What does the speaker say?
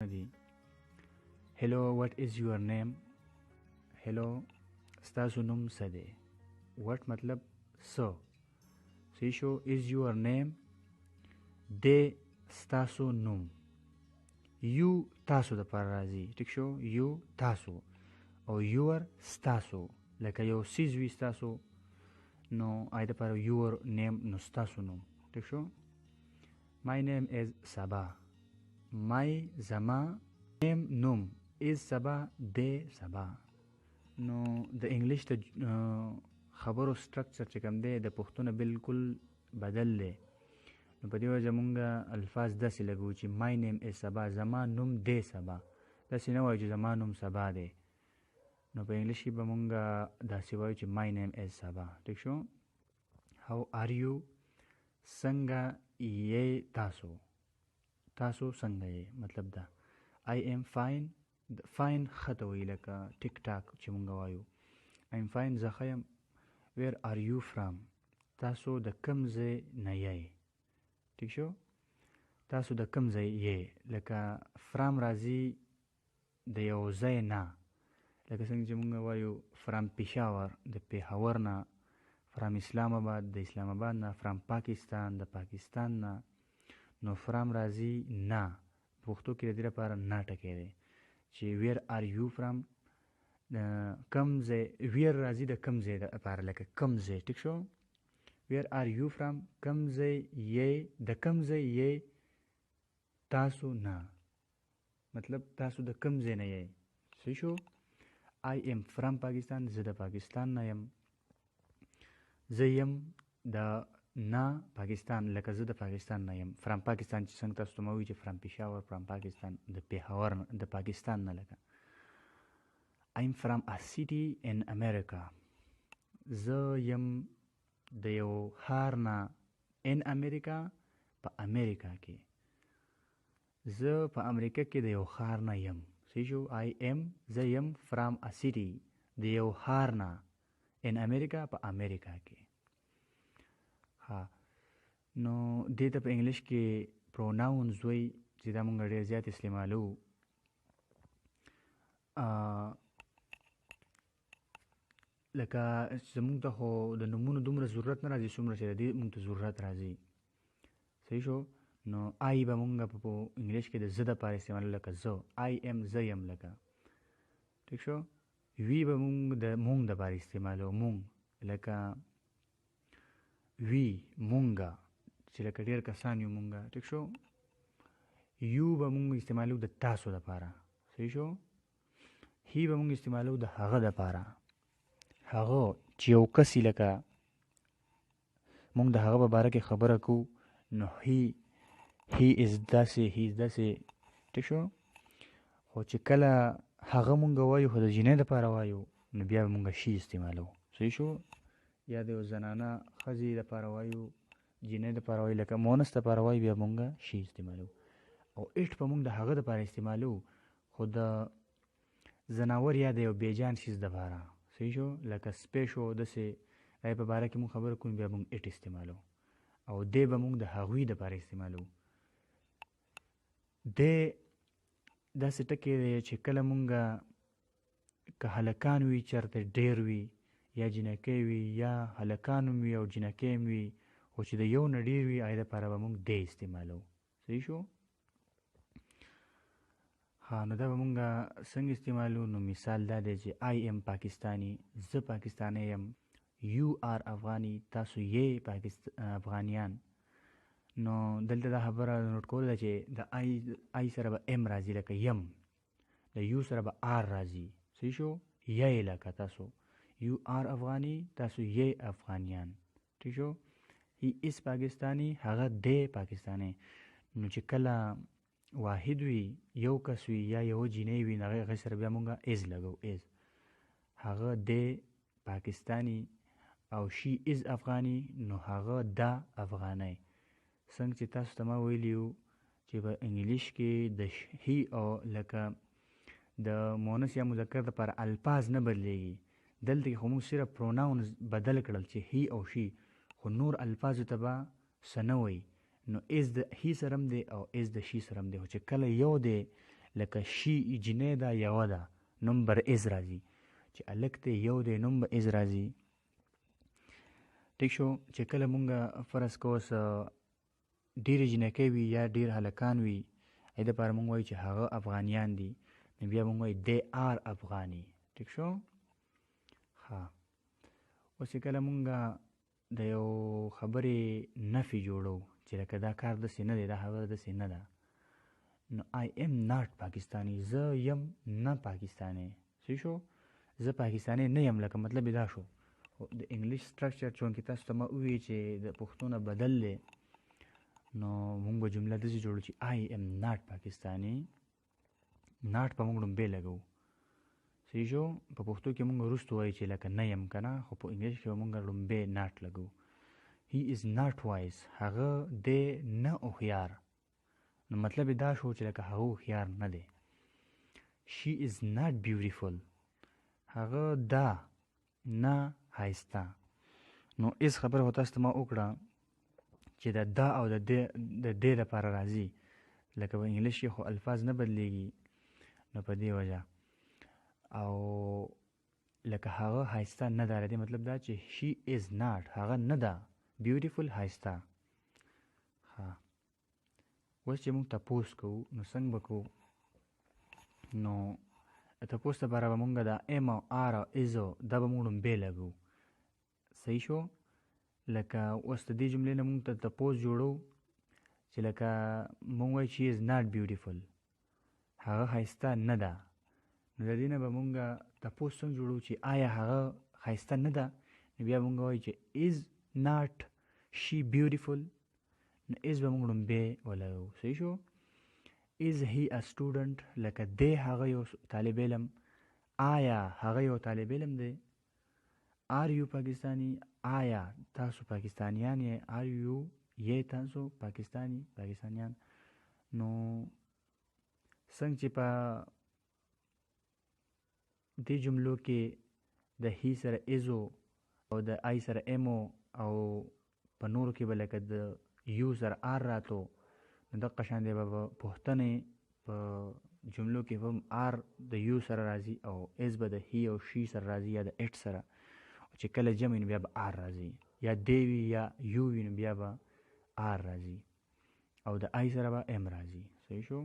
دی hello what is your name hello ستاسو نوم څه دی what مطلب څه صحیح شو is your name دی ستاسو نوم you تاسو د پر راځي ټیک شو you تاسو او your ستاسو لکه یو سیز وي ستاسو نو آی د پر your name نو ستاسو نوم ټیک شو my name is Sabah my زما name نوم is Sabah de Sabah نو د انګلیش ته خبرو سټرکچر چې کوم دی د پښتو نه بالکل بدل دی نو په دې وجه مونږ الفاظ داسې لګو چې my name is Sabah زما نوم دی سبا داسې نه وایو چې زما نوم سبا دی نو په انګلیش کې به مونږ داسې وایو چې my name is Sabah ټیک شو how are you څنګه یې تاسو تاسو څنګه یې مطلب دا I am fine fine خطه وی لکه ټیک ټاک چې مونږ وایو I am fine زه ښه یم where are you from تاسو د کوم ځای نه یې ټیک شو تاسو د کوم ځای یې لکه from راځي د یو ځای نه لکه څنګه چې مونږ وایو from پېښور د پېښور نه from اسلام آباد د اسلام آباد نه from پاکستان د پاکستان نه نو فرام راځي نه پښتو کې د دې لپاره نه ټکی دی چې where are you from کم ځای where راځي د کم ځای لپاره لکه کم ځای ټیک شو where are you from کم ځای یې د کم ځای یې تاسو نه مطلب تاسو د کم ځای نه یې صحیح شو I am from Pakistan زه د پاکستان نه یم زه یم د نه پاکستان لکه زه د پاکستان نه یم فرام پاکستان چې څنګه تاسو ته مو وایي چې فرام پېښور فرام پاکستان د پېښور د پاکستان نه لکه I'm from a city in America زه یم د یو ښار نه in America په امریکا کې زه په امریکا کې د یو ښار نه یم صحیح شو I am زه یم from a city د یو ښار نه in America په امریکا کې ها نو دې ته په انګلیش کې پروناونز وایي چې دا مونږ ډېر زیات استعمالو لکه زمونږ ته خو د نومونو دومره ضرورت نه راځي څومره چې د دې مونږ ته ضرورت راځي صحیح شو نو آی به مونږ په انګلیش کې د زه دپاره استعمالو لکه زه آی ام زه یم لکه ټیک شو وی به مونږ د مونږ دپاره استعمالو مونږ لکه وی مونږه چې لکه ډېر کسان یو مونږه ټیک شو یو به مونږ استعمالو د تاسو دپاره صحیح شو هی به مونږ استعمالو د هغه دپاره هغه چې یو کس لکه مونږ د هغه په باره کې خبره کوو نو هی از داسې هی از داسې ټیک شو خو چې کله هغه مونږ وایو خو د جینۍ دپاره وایو نو بیا به مونږ شي استعمالو صحیح شو یا د یو زنانه ښځې دپاره وایو جینۍ دپاره وایو لکه مونث دپاره وایو بیا مونږ شي استعمالو او ایټ به مونږ د هغه دپاره استعمالو خو د زناور یا د یو بیجان شیز دپاره صحیح شو لکه سپی شو داسې هغې په باره کې مونږ خبره کوو بیا مونږ ایټ استعمالو او دی به مونږ د هغوی دپاره استعمالو دی داسې ټکی دی چې کله مونږ که هلکان وي چېرته ډېر وي یا جنکۍ وي یا هلکان هم وي او جنکۍ هم وي خو چې د یو نه ډېر وي هغې دپاره به مونږ دی استعمالو صحیح شو ها نو دا به مونږ څنګه استعمالو نو مثال دا دی چې آی ام پاکستانی زه پاکستانی یم یو آر افغانی تاسو یې افغانیان نو دلته دا خبره نوټ کول ده چې د آی سره به ام راځي لکه یم د یو سره به آر راځي صحیح شو یې لکه تاسو یو آر افغانی تاسو یې افغانیان ٹھیک شو هی اس پاکستانی هغه دی پاکستانی نو چې کله واحد وي یو کس وي یا یو جینۍ وي نو هغې سره بیا مونږ از لګو از هغه دی پاکستانی او شي از افغانی نو هغه دا افغانی څنګه چې تاسو ته ما ویلي وو چې په انګلیش کې د هی او لکه د مونث یا مذکر دپاره الفاظ نه بدلیږي دلته خو موږ صرف پروناونز بدل کړل چې هی او شي خو نور الفاظو ته به څه نه وایي نو از د هی سره هم دی او از د شي سره هم دی خو چې کله یو دی لکه شي جنې ده یوه ده نوم بر از راځي چې الک دی یو دی نوم به از راځي. ټیک شو. چې کله مونږ فرض کو اوس ډېرې جنکۍ وي یا ډېر هلکان وي هغې دپاره مونږ وایو چې هغه افغانیان دي نو بیا مونږ وایو they are افغاني. ټیک شو. ښه اوس چې کله مونږ د یو خبرې نفي جوړو چې لکه دا کار داسې نه دی دا خبره داسې نه ده نو I am not پاکستانی زه یم نه پاکستانی. صحیح شو. زه پاکستانی نه یم لکه مطلب دا شو. د انګلیش سټرکچر چونکې تاسو ته ما وویل چې د پښتو نه بدل دی نو مونږ به جمله داسې جوړو چې I am not پاکستانی. ناټ په مونږ لومبې لګو. صحیح شو. په پښتو کې مونږ وروسته وایو چې لکه نه یم که نه خو په انګلیش کې به مونږ لومبې ناټ لګو. he is not wise هغه دی نه هوښیار نو مطلب دا شو چې لکه هغه هوښیار نه دی. she is not beautiful هغه دا نه ښایسته. نو اس خبره خو تاسو ته ما وکړه چې دا او د دې دپاره راځي لکه په انګلیش کې خو الفاظ نه بدلیږي نو په دې وجه او لکه هغه ښایسته نه ده د دې مطلب دا چې she is not هغه نه ده beautiful ښایسته. ښه اوس چې موږ تپوس کوو نو څنګه به کوو نو تپوس دپاره به مونږ د ام او آر او ایزو دا به مونږ لومبې لګو. صحیح شو. لکه اوس د دې جملې نه مونږ ته تپوس جوړو چې لکه مونږ وایو she is not beautiful هغه ښایسته نه ده نو د دې نه به مونږ تپوس څنګه جوړو چې آیا هغه ښایسته نه ده نو بیا مونږ وایو چې is not she beautiful نو is به مونږ لومبې ولګو. صحیح شو. is he a student لکه دی هغه یو طالب علم آیا هغه یو طالب علم دی. are you پاکستانی آیا تاسو پاکستانیان یې are you یې تاسو پاکستانیان. نو څنګه چې په دې جملو کې د هی سره ایزو او د آی سره ایمو او په نورو کې به لکه د یو سره آر راتو نو دقه شان دی به پوښتنې په جملو کې هم آر د یو سره راځي او ایز به د هی او شي سره راځي یا د اټ سره او چې کله جمع نو بیا به آر راځي یا دی وي یا یو وي نو بیا به آر راځي او د آی سره به ام راځي. صحیح شو.